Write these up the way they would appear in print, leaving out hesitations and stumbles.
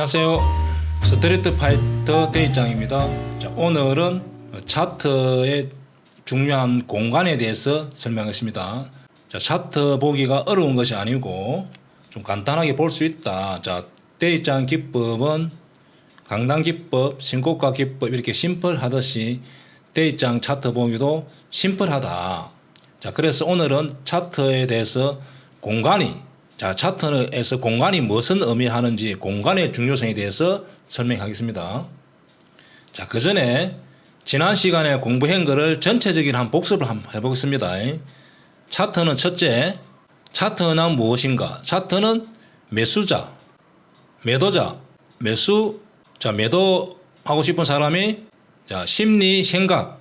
안녕하세요. 스트리트 파이터 대입장입니다. 자, 오늘은 차트의 중요한 공간에 대해서 설명하겠습니다. 자, 차트 보기가 어려운 것이 아니고 좀 간단하게 볼 수 있다. 자, 대입장 기법은 강당 기법, 신고가 기법 이렇게 심플하듯이 대입장 차트 보기도 심플하다. 자, 그래서 오늘은 차트에 대해서 자, 차트에서 공간이 무엇을 의미하는지 공간의 중요성에 대해서 설명하겠습니다. 자, 그 전에 지난 시간에 공부한 것을 전체적인 한 복습을 한번 해보겠습니다. 차트는 첫째, 차트는 무엇인가? 차트는 매수자, 매도자, 자, 매도하고 싶은 사람이 자, 심리, 생각,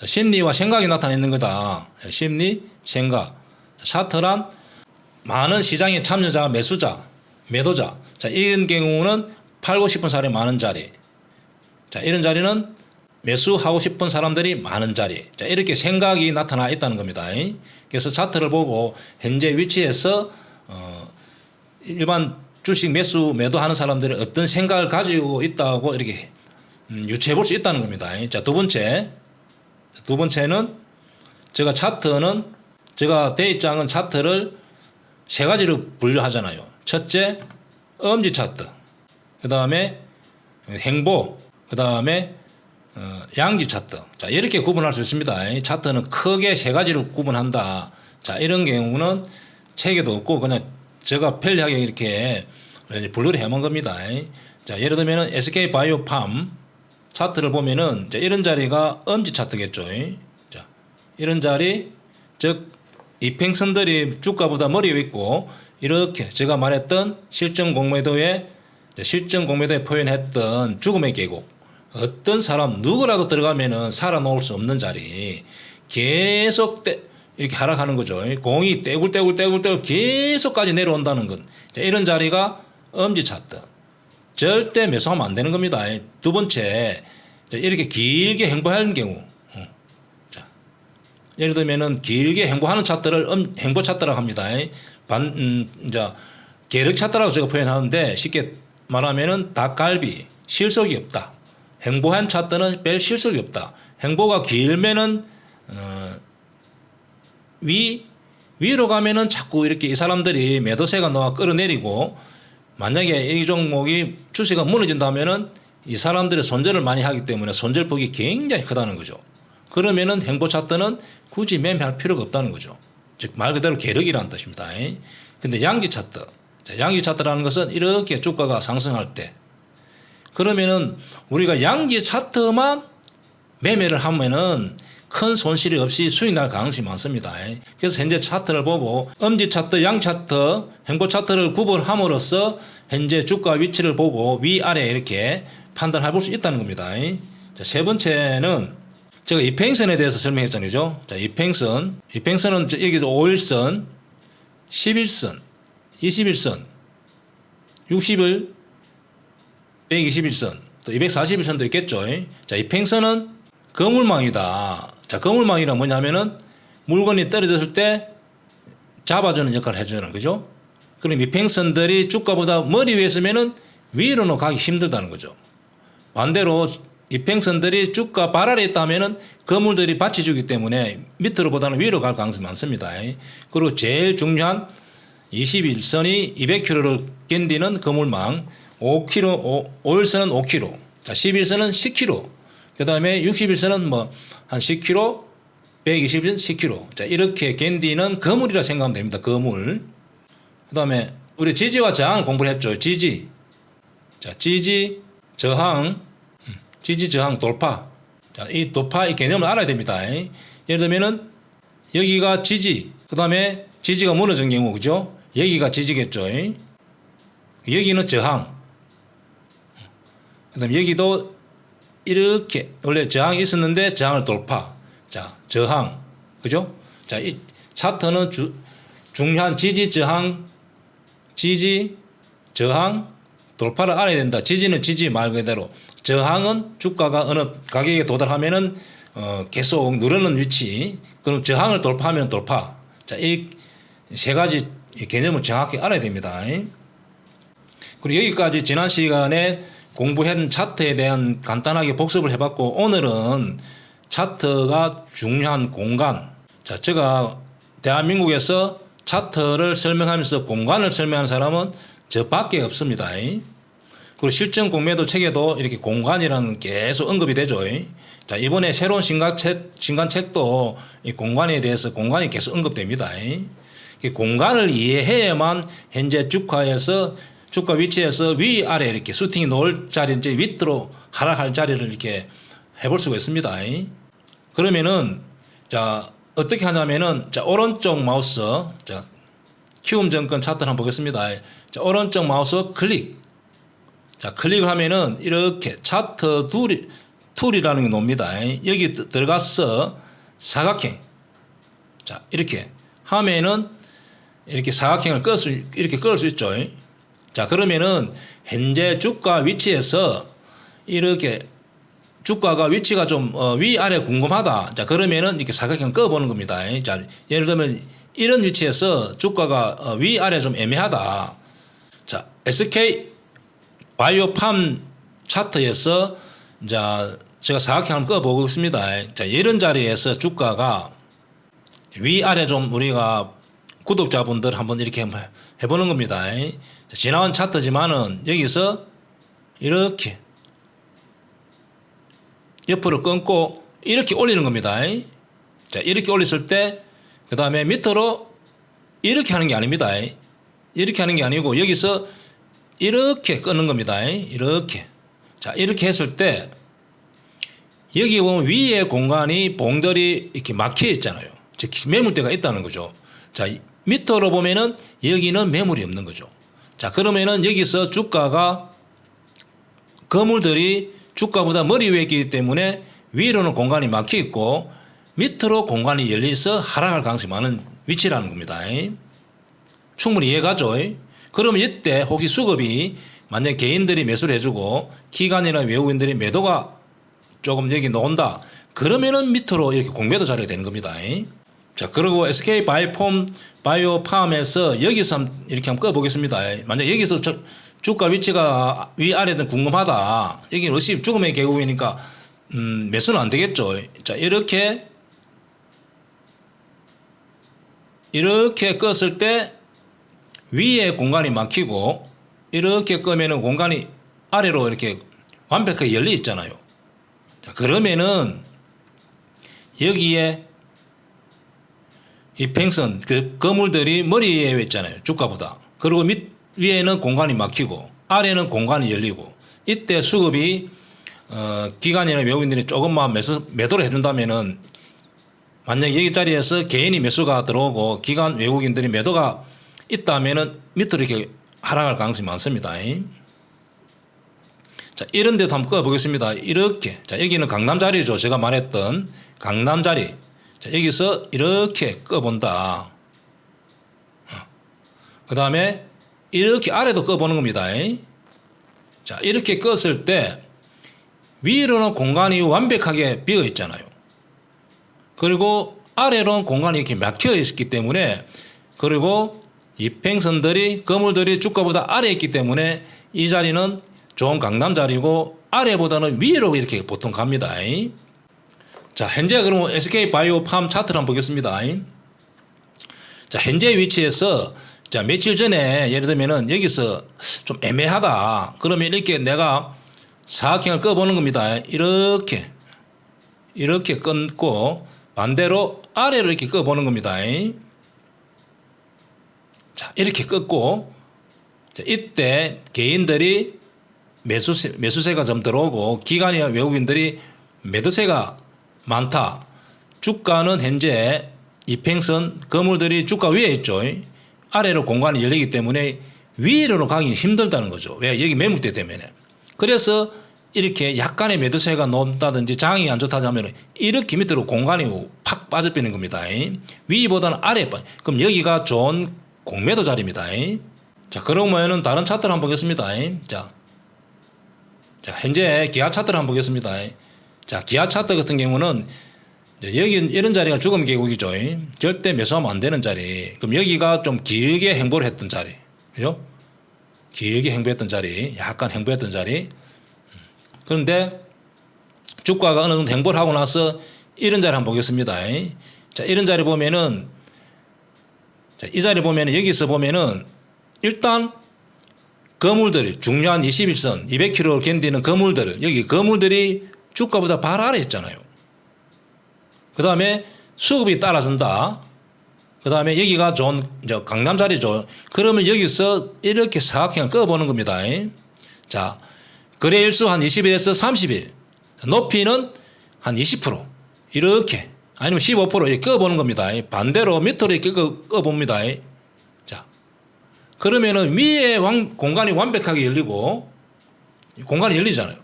심리와 생각이 나타내는 거다. 심리, 생각. 차트란 많은 시장의 참여자, 매수자, 매도자. 자, 이런 경우는 팔고 싶은 사람이 많은 자리. 자, 이런 자리는 매수하고 싶은 사람들이 많은 자리. 자, 이렇게 생각이 나타나 있다는 겁니다. 그래서 차트를 보고 현재 위치에서 일반 주식 매수, 매도하는 사람들이 어떤 생각을 가지고 있다고 이렇게 유추해 볼 수 있다는 겁니다. 자, 두 번째는 제가 대입장은 차트를 세 가지로 분류하잖아요. 첫째, 엄지 차트. 그 다음에 행보. 그 다음에 양지 차트. 자, 이렇게 구분할 수 있습니다. 차트는 크게 세 가지로 구분한다. 자, 이런 경우는 책에도 없고 그냥 제가 편리하게 이렇게 분류를 해놓은 겁니다. 자, 예를 들면 SK 바이오팜 차트를 보면은 이런 자리가 엄지 차트겠죠. 자, 이런 자리, 즉 이평선들이 주가보다 머리 위에 있고 이렇게 제가 말했던 실전 공매도에 표현했던 죽음의 계곡, 어떤 사람 누구라도 들어가면은 살아놓을 수 없는 자리, 계속 이렇게 하락하는 거죠. 공이 떼굴 계속까지 내려온다는 것. 자, 이런 자리가 엄지 차트. 절대 매수하면 안 되는 겁니다. 두 번째, 이렇게 길게 행보하는 경우. 예를 들면은 길게 행보하는 차트를 행보 차트라고 합니다. 계력 차트라고 제가 표현하는데 쉽게 말하면은 닭갈비, 실속이 없다. 행보한 차트는 별 실속이 없다. 행보가 길면은 위로 가면은 자꾸 이렇게 이 사람들이 매도세가 나와 끌어내리고, 만약에 이 종목이 추세가 무너진다면은 이 사람들이 손절을 많이 하기 때문에 손절폭이 굉장히 크다는 거죠. 그러면은 행보 차트는 굳이 매매할 필요가 없다는 거죠. 즉 말 그대로 계력이라는 뜻입니다. 근데 양지 차트. 자, 양지 차트라는 것은 이렇게 주가가 상승할 때, 그러면은 우리가 양지 차트만 매매를 하면은 큰 손실이 없이 수익 날 가능성이 많습니다. 그래서 현재 차트를 보고 엄지 차트, 양 차트, 행보 차트를 구분함으로써 현재 주가 위치를 보고 위아래 이렇게 판단해 볼 수 있다는 겁니다. 자, 세 번째는 제가 이평선에 대해서 설명했잖아요. 자, 이평선은 여기서 5일선, 11선, 21선, 60일, 121선, 또 241선도 있겠죠. 자, 이평선은 거물망이다. 자, 거물망이란 뭐냐면은 물건이 떨어졌을 때 잡아주는 역할을 해주는 거죠. 그럼 이평선들이 주가보다 머리 위에 있으면은 위로는 가기 힘들다는 거죠. 반대로 이평선들이 주가 발 아래에 있다면은 거물들이 받쳐주기 때문에 밑으로보다는 위로 갈 가능성이 많습니다. 그리고 제일 중요한 21선이 200km를 견디는 거물망, 5일선은 5km, 자, 11선은 10km, 그 다음에 61선은 뭐 한 10km, 120선 10km. 자, 이렇게 견디는 거물이라 생각하면 됩니다. 거물. 그 다음에 우리 지지와 저항 공부를 했죠. 지지. 자, 지지, 저항, 돌파. 자, 이 돌파, 이 개념을 알아야 됩니다. 예를 들면은 여기가 지지, 그 다음에 지지가 무너진 경우, 그죠? 여기가 지지겠죠. 여기는 저항. 그 다음에 여기도 이렇게 원래 저항이 있었는데 저항을 돌파. 자, 저항. 그죠? 자, 이 차트는 중요한 지지, 저항, 돌파를 알아야 된다. 지지는 지지 말 그대로. 저항은 주가가 어느 가격에 도달하면은 계속 누르는 위치. 그럼 저항을 돌파하면 돌파. 자, 이 세 가지 개념을 정확히 알아야 됩니다. 그리고 여기까지 지난 시간에 공부한 차트에 대한 간단하게 복습을 해봤고, 오늘은 차트가 중요한 공간. 자, 제가 대한민국에서 차트를 설명하면서 공간을 설명하는 사람은 저밖에 없습니다. 그리고 실전 공매도 책에도 이렇게 공간이라는 계속 언급이 되죠. 자, 이번에 새로운 신간책도 이 공간에 대해서 공간이 계속 언급됩니다. 이 공간을 이해해야만 현재 주가에서 주가 위치에서 위아래 이렇게 슈팅이 놓을 자리인지 밑으로 하락할 자리를 이렇게 해볼 수가 있습니다. 그러면은 자, 어떻게 하냐면은 자, 오른쪽 마우스 자, 키움증권 차트를 한번 보겠습니다. 자, 오른쪽 마우스 클릭. 자, 클릭을 하면은 이렇게 차트 툴이라는 게 놉니다. 여기 들어가서 사각형. 자, 이렇게 하면은 이렇게 사각형을 이렇게 끌 수 있죠. 자, 그러면은 현재 주가 위치에서 이렇게 주가가 위치가 좀 위아래 궁금하다. 자, 그러면은 이렇게 사각형 꺼보는 겁니다. 자, 예를 들면 이런 위치에서 주가가 위아래 좀 애매하다. 자, SK 바이오팜 차트에서 자, 제가 사각형 한번 꺼보겠습니다. 자, 이런 자리에서 주가가 위아래 좀 우리가 구독자분들 한번 이렇게 한번 해보는 겁니다. 자, 지나온 차트지만은 여기서 이렇게 옆으로 끊고 이렇게 올리는 겁니다. 자, 이렇게 올렸을 때 그 다음에 밑으로 이렇게 하는 게 아닙니다. 이렇게 하는 게 아니고 여기서 이렇게 끊는 겁니다. 이렇게. 자, 이렇게 했을 때 여기 보면 위에 공간이 봉들이 이렇게 막혀 있잖아요. 즉 매물대가 있다는 거죠. 자, 밑으로 보면은 여기는 매물이 없는 거죠. 자, 그러면은 여기서 주가가 거물들이 주가보다 머리 위에 있기 때문에 위로는 공간이 막혀 있고 밑으로 공간이 열려서 하락할 가능성이 많은 위치라는 겁니다. 충분히 이해가죠? 그러면 이때 혹시 수급이 만약 개인들이 매수를 해주고 기관이나 외국인들이 매도가 조금 여기 나온다. 그러면은 밑으로 이렇게 공매도 자리가 되는 겁니다. 자, 그리고 SK 바이오팜에서 여기서 이렇게 한번 꺼보겠습니다. 만약 여기서 주가 위치가 위아래든 궁금하다. 여기는 어시 죽음의 계곡이니까 매수는 안 되겠죠. 자, 이렇게 껐을 때 위에 공간이 막히고 이렇게 끄면은 공간이 아래로 이렇게 완벽하게 열려 있잖아요. 자, 그러면은 여기에 이 팽선 그 거물들이 머리에 있잖아요. 주가보다. 그리고 위에는 공간이 막히고 아래는 공간이 열리고 이때 수급이 기관이나 외국인들이 조금만 매도를 해준다면은 만약 여기 자리에서 개인이 매수가 들어오고 기관 외국인들이 매도가 있다면은 밑으로 이렇게 하락할 가능성이 많습니다. 자, 이런 데도 한번 꺼보겠습니다. 이렇게. 자, 여기는 강남 자리죠. 제가 말했던 강남 자리. 자, 여기서 이렇게 꺼본다. 그 다음에 이렇게 아래도 꺼보는 겁니다. 자, 이렇게 껐을 때 위로는 공간이 완벽하게 비어 있잖아요. 그리고 아래로는 공간이 이렇게 막혀 있기 때문에 그리고 이평선들이 거물들이 주가보다 아래에 있기 때문에 이 자리는 좋은 강남 자리고 아래보다는 위로 이렇게 보통 갑니다. 자, 현재 그러면 SK 바이오팜 차트를 한번 보겠습니다. 자, 현재 위치에서 자, 며칠 전에 예를 들면은 여기서 좀 애매하다. 그러면 이렇게 내가 사각형을 꺼보는 겁니다. 이렇게 끊고 반대로 아래로 이렇게 꺼보는 겁니다. 자, 이렇게 끊고 자, 이때 개인들이 매수세가 좀 들어오고 기관이나 외국인들이 매도세가 많다. 주가는 현재 이평선 거물들이 주가 위에 있죠. 아래로 공간이 열리기 때문에 위로 가기 힘들다는 거죠. 왜? 여기 매물대 때문에. 그래서 이렇게 약간의 매도세가 높다든지 장이 안 좋다 하면 이렇게 밑으로 공간이 팍 빠져버리는 겁니다. 위보다는 아래에 빠져. 그럼 여기가 좋은 공매도 자리입니다. 자, 그러면은 다른 차트를 한번 보겠습니다. 자, 현재 기아 차트를 한번 보겠습니다. 자, 기아 차트 같은 경우는 여기 이런 자리가 죽음 계곡이죠. 절대 매수하면 안 되는 자리. 그럼 여기가 좀 길게 행보를 했던 자리. 그죠? 길게 횡보했던 자리, 약간 횡보했던 자리. 그런데 주가가 어느 정도 횡보를 하고 나서 이런 자리 한번 보겠습니다. 자, 이런 자리 보면은, 자, 이 자리 보면은 여기서 보면은 일단 거물들, 중요한 21선, 200km를 견디는 거물들, 여기 거물들이 주가보다 바로 아래 있잖아요. 그 다음에 수급이 따라준다. 그 다음에 여기가 좋은 강남 자리죠. 그러면 여기서 이렇게 사각형을 꺼보는 겁니다. 자, 거래일수 한 20일에서 30일. 높이는 한 20%. 이렇게. 아니면 15% 이렇게 꺼보는 겁니다. 반대로 밑으로 이렇게 꺼봅니다. 자, 그러면은 위에 공간이 완벽하게 열리고, 공간이 열리잖아요.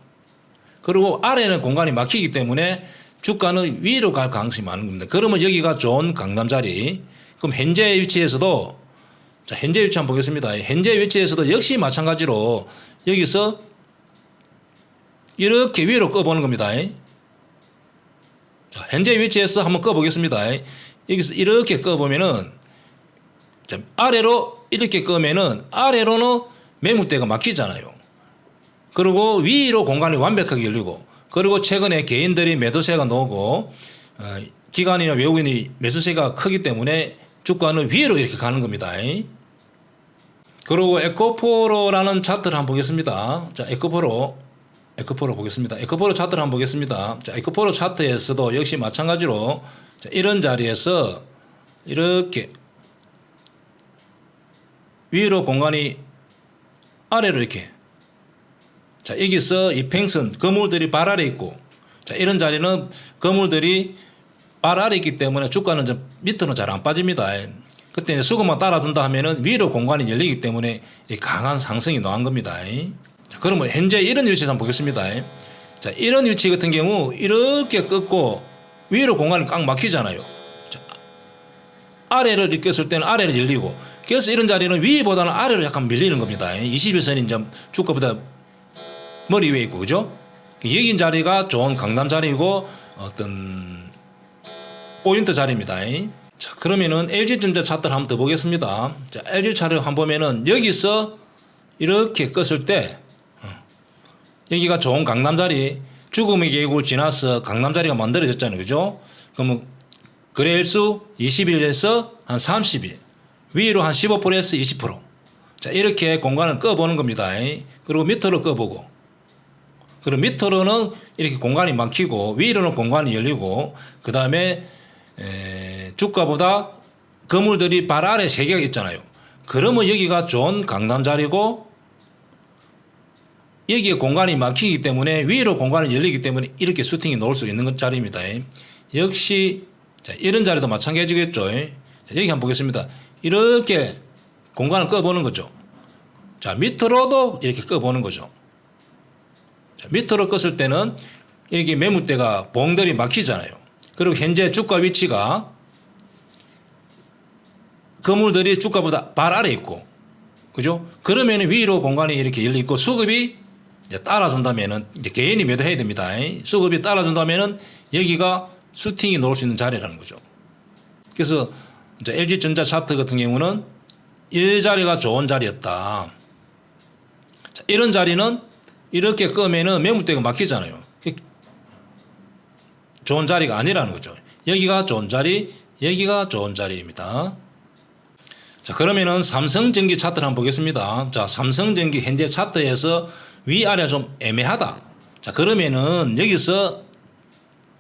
그리고 아래는 공간이 막히기 때문에 주가는 위로 갈 가능성이 많은 겁니다. 그러면 여기가 좋은 강남 자리. 그럼 현재 위치에서도, 자, 현재 위치 한번 보겠습니다. 현재 위치에서도 역시 마찬가지로 여기서 이렇게 위로 꺼보는 겁니다. 자, 현재 위치에서 한번 꺼보겠습니다. 여기서 이렇게 꺼보면은, 자, 아래로 이렇게 끄면은 아래로는 매물대가 막히잖아요. 그리고 위로 공간이 완벽하게 열리고, 그리고 최근에 개인들이 매도세가 나오고 기관이나 외국인이 매수세가 크기 때문에 주가는 위로 이렇게 가는 겁니다. 그리고 에코프로라는 차트를 한번 보겠습니다. 자, 에코프로 보겠습니다. 에코프로 차트를 한번 보겠습니다. 자, 에코프로 차트에서도 역시 마찬가지로, 자, 이런 자리에서 이렇게 위로 공간이 아래로 이렇게, 자, 여기서 이평선 거물들이 발 아래 있고, 자, 이런 자리는 거물들이 발 아래 있기 때문에 주가는 좀 밑으로 잘 안 빠집니다. 그때 수급만 따라준다 하면은 위로 공간이 열리기 때문에 강한 상승이 나온 겁니다. 자, 그러면 현재 이런 위치에서 한번 보겠습니다. 자, 이런 위치 같은 경우 이렇게 꺾고 위로 공간이 꽉 막히잖아요. 자, 아래를 이렇게 었을 때는 아래를 열리고, 그래서 이런 자리는 위보다는 아래로 약간 밀리는 겁니다. 21선이 이제 주가보다 머리 위에 있고, 그죠? 여기 자리가 좋은 강남 자리이고 어떤 포인트 자리입니다. 자, 그러면은 LG전자 차트를 한번 더 보겠습니다. 자, LG 차트를 한번 보면은 여기서 이렇게 껐을 때, 여기가 좋은 강남 자리, 죽음의 계곡을 지나서 강남 자리가 만들어졌잖아요. 그죠? 그러면 거래일수 20일에서 한 30일, 위로 한 15%에서 20%. 자, 이렇게 공간을 꺼보는 겁니다. 그리고 밑으로 꺼보고, 그리고 밑으로는 이렇게 공간이 막히고 위로는 공간이 열리고, 그 다음에 주가보다 거물들이 발 아래 3개가 있잖아요. 그러면 여기가 좋은 강남 자리고, 여기에 공간이 막히기 때문에 위로 공간이 열리기 때문에 이렇게 슈팅이 놓을 수 있는 자리입니다. 역시, 자, 이런 자리도 마찬가지겠죠. 자, 여기 한번 보겠습니다. 이렇게 공간을 꺼보는 거죠. 자, 밑으로도 이렇게 꺼보는 거죠. 자, 밑으로 껐을 때는 여기 매물대가 봉들이 막히잖아요. 그리고 현재 주가 위치가 거물들이 주가보다 발 아래 있고, 그죠? 그러면 위로 공간이 이렇게 열려 있고, 수급이 이제 따라준다면은 이제 개인이 매도해야 됩니다. 수급이 따라준다면은 여기가 슈팅이 놓을 수 있는 자리라는 거죠. 그래서 이제 LG전자 차트 같은 경우는 이 자리가 좋은 자리였다. 자, 이런 자리는 이렇게 끄면은 매물대가 막히잖아요. 좋은 자리가 아니라는 거죠. 여기가 좋은 자리, 여기가 좋은 자리입니다. 자, 그러면은 삼성전기 차트를 한번 보겠습니다. 자, 삼성전기 현재 차트에서 위아래 좀 애매하다. 자, 그러면은 여기서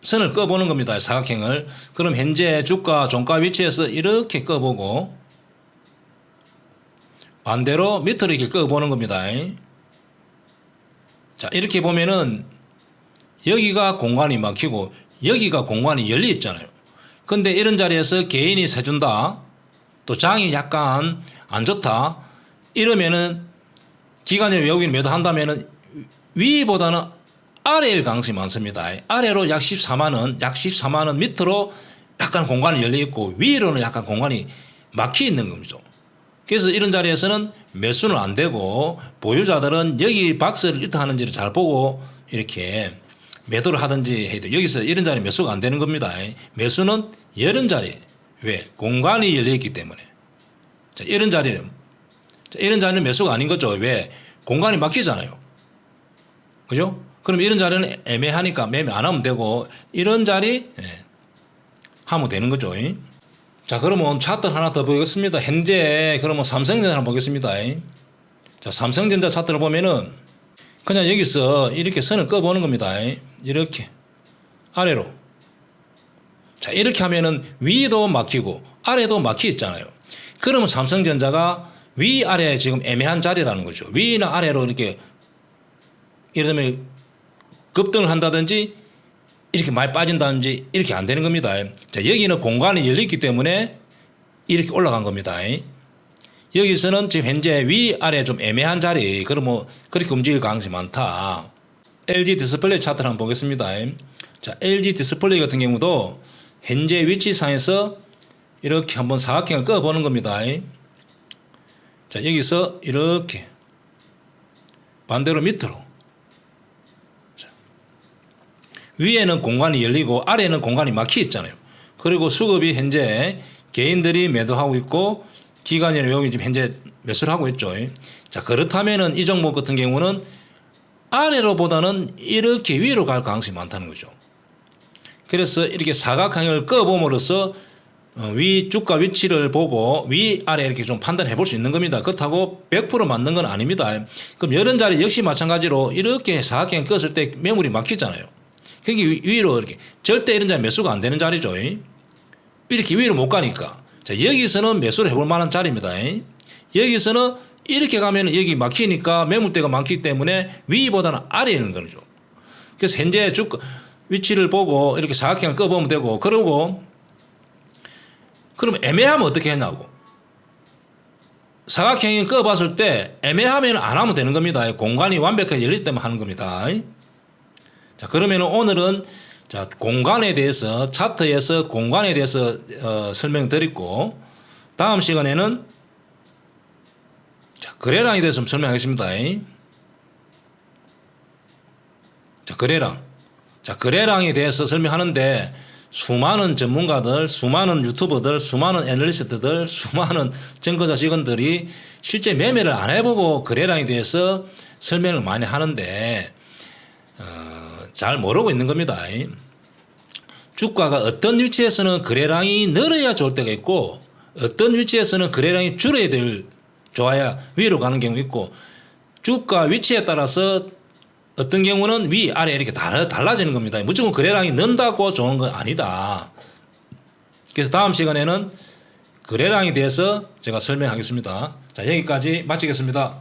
선을 꺼보는 겁니다. 사각형을. 그럼 현재 주가 종가 위치에서 이렇게 꺼보고, 반대로 밑으로 이렇게 꺼보는 겁니다. 자, 이렇게 보면은 여기가 공간이 막히고 여기가 공간이 열려 있잖아요. 근데 이런 자리에서 개인이 세준다, 또 장이 약간 안 좋다, 이러면은 기관이나 외국인이 매도한다면은 위보다는 아래일 가능성이 많습니다. 아래로 약 14만 원 밑으로 약간 공간이 열려 있고 위로는 약간 공간이 막혀 있는 겁니다. 그래서 이런 자리에서는 매수는 안 되고, 보유자들은 여기 박스를 일타 하는지를 잘 보고 이렇게 매도를 하든지 해도, 여기서 이런 자리 매수가 안 되는 겁니다. 매수는 이런 자리, 왜? 공간이 열려 있기 때문에. 자, 이런 자리는, 이런 자리는 매수가 아닌 거죠. 왜? 공간이 막히잖아요. 그죠? 그럼 이런 자리는 애매하니까 매매 안 하면 되고 이런 자리 하면 되는 거죠. 자, 그러면 차트 하나 더 보겠습니다. 현재 그러면 삼성전자 한번 보겠습니다. 자, 삼성전자 차트를 보면은 그냥 여기서 이렇게 선을 꺼보는 겁니다. 이렇게 아래로. 자, 이렇게 하면은 위도 막히고 아래도 막히 있잖아요. 그러면 삼성전자가 위아래 지금 애매한 자리라는 거죠. 위나 아래로 이렇게 예를 들면 급등을 한다든지 이렇게 많이 빠진다든지 이렇게 안 되는 겁니다. 자, 여기는 공간이 열렸기 때문에 이렇게 올라간 겁니다. 여기서는 지금 현재 위아래 좀 애매한 자리, 그러면 그렇게 움직일 가능성이 많다. LG 디스플레이 차트를 한번 보겠습니다. 자, LG 디스플레이 같은 경우도 현재 위치상에서 이렇게 한번 사각형을 꺼보는 겁니다. 자, 여기서 이렇게 반대로 밑으로. 자, 위에는 공간이 열리고 아래는 공간이 막혀 있잖아요. 그리고 수급이 현재 개인들이 매도하고 있고 기관이 여기 지금 현재 매수를 하고 있죠. 자, 그렇다면은 이 종목 같은 경우는 아래로보다는 이렇게 위로 갈 가능성이 많다는 거죠. 그래서 이렇게 사각형을 꺼봄으로써 위 주가 위치를 보고 위아래 이렇게 좀 판단해 볼 수 있는 겁니다. 그렇다고 100% 맞는 건 아닙니다. 그럼 이런 자리 역시 마찬가지로 이렇게 사각형 껐을 때 매물이 막히잖아요. 그게 위로 이렇게 절대 이런 자리 매수가 안 되는 자리죠. 이렇게 위로 못 가니까. 자, 여기서는 매수를 해볼 만한 자리입니다. 여기서는 이렇게 가면 여기 막히니까 매물대가 많기 때문에 위보다는 아래에 있는 거죠. 그래서 현재 주가 위치를 보고 이렇게 사각형을 꺼보면 되고, 그러고 그럼 애매하면 어떻게 했냐고. 사각형이 꺼봤을 때 애매하면 안 하면 되는 겁니다. 공간이 완벽하게 열릴 때만 하는 겁니다. 자, 그러면 오늘은 자, 공간에 대해서 차트에서 공간에 대해서 설명드리고, 다음 시간에는 자, 거래량에 대해서 좀 설명하겠습니다. 자, 거래량. 자, 거래량에 대해서 설명하는데 수많은 전문가들, 수많은 유튜버들, 수많은 애널리스트들, 수많은 증거자 직원들이 실제 매매를 안 해보고 거래량에 대해서 설명을 많이 하는데 잘 모르고 있는 겁니다. 주가가 어떤 위치에서는 거래량이 늘어야 좋을 때가 있고 어떤 위치에서는 거래량이 줄어야 좋아야 위로 가는 경우 있고, 주가 위치에 따라서 어떤 경우는 위, 아래 이렇게 달라지는 겁니다. 무조건 거래량이 는다고 좋은 건 아니다. 그래서 다음 시간에는 거래량에 대해서 제가 설명하겠습니다. 자, 여기까지 마치겠습니다.